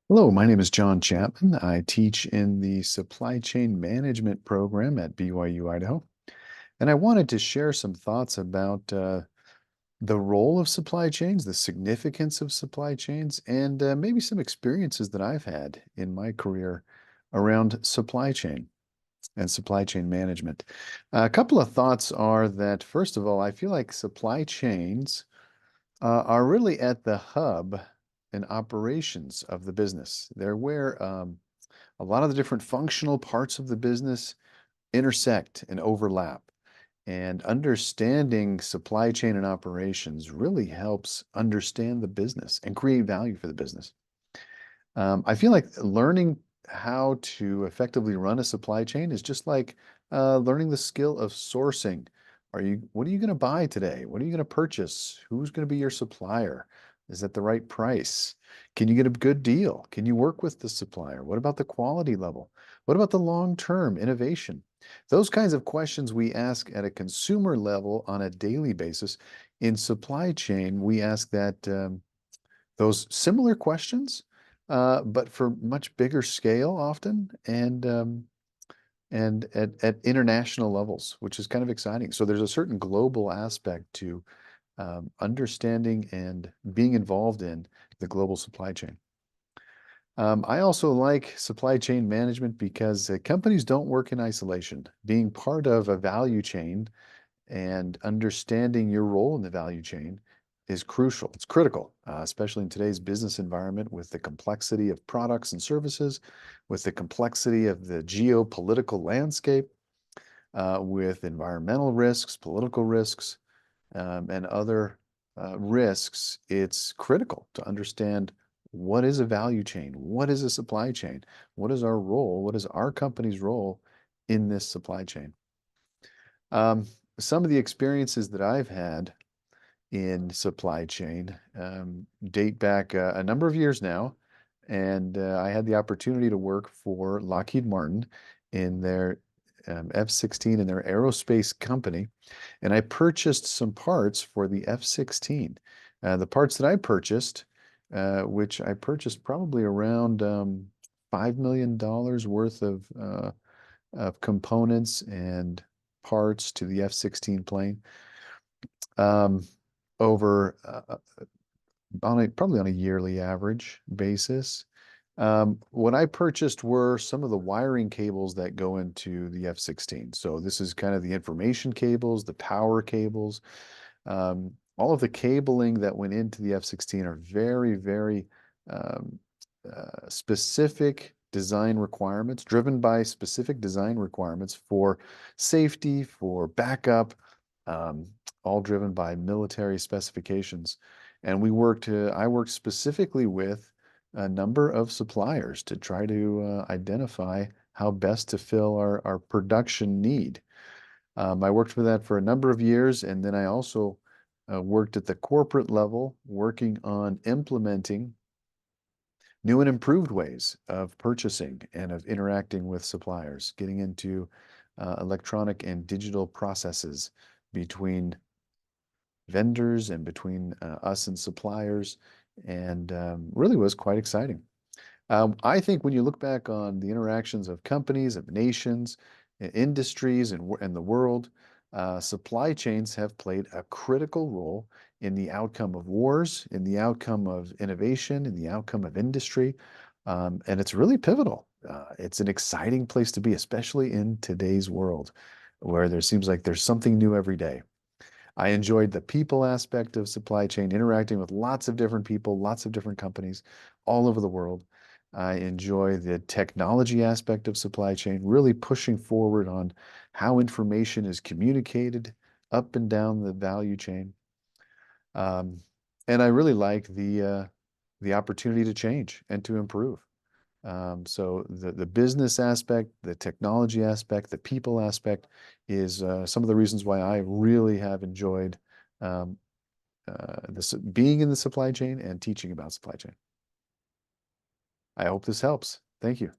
Hello, my name is John Chapman. I teach in the supply chain management program at BYU, Idaho. And I wanted to share some thoughts about the role of supply chains, the significance of supply chains, and maybe some experiences that I've had in my career around supply chain and supply chain management. A couple of thoughts are that, first of all, I feel like supply chains are really at the hub and operations of the business. They're where a lot of the different functional parts of the business intersect and overlap. And understanding supply chain and operations really helps understand the business and create value for the business. I feel like learning how to effectively run a supply chain is just like learning the skill of sourcing. What are you going to buy today? What are you going to purchase? Who's going to be your supplier? Is that the right price? Can you get a good deal? Can you work with the supplier? What about the quality level? What about the long-term innovation? Those kinds of questions we ask at a consumer level on a daily basis. In supply chain, we ask that those similar questions, but for much bigger scale often, and at international levels, which is kind of exciting. So there's a certain global aspect to understanding and being involved in the global supply chain. I also like supply chain management because companies don't work in isolation. Being part of a value chain and understanding your role in the value chain is crucial. It's critical, especially in today's business environment with the complexity of products and services, with the complexity of the geopolitical landscape, with environmental risks, political risks, and other risks. It's critical to understand what is a value chain, what is a supply chain, what is our role, what is our company's role in this supply chain. Um, some of the experiences that I've had in supply chain date back a number of years now, and I had the opportunity to work for Lockheed Martin in their F-16 in their aerospace company, and I purchased some parts for the F-16. The parts that I purchased, which I purchased probably around $5 million worth of components and parts to the F-16 plane um, over probably on a yearly average basis. What I purchased were some of the wiring cables that go into the F-16. So this is kind of the information cables, the power cables. All of the cabling that went into the F-16 are very, very um, specific design requirements, driven by specific design requirements for safety, for backup, um, all driven by military specifications. And I worked specifically with a number of suppliers to try to identify how best to fill our production need. I worked for that for a number of years, and then I also worked at the corporate level, working on implementing new and improved ways of purchasing and of interacting with suppliers, getting into electronic and digital processes between vendors and between us and suppliers, and really was quite exciting. I think when you look back on the interactions of companies, of nations, industries, and the world, supply chains have played a critical role in the outcome of wars, in the outcome of innovation, in the outcome of industry. And it's really pivotal. It's an exciting place to be, especially in today's world, where there seems like there's something new every day. I enjoyed the people aspect of supply chain, interacting with lots of different people, lots of different companies all over the world. I enjoy the technology aspect of supply chain, really pushing forward on how information is communicated up and down the value chain. Um, and I really like the opportunity to change and to improve. So the business aspect, the technology aspect, the people aspect is some of the reasons why I really have enjoyed um, this being in the supply chain and teaching about supply chain. I hope this helps. Thank you.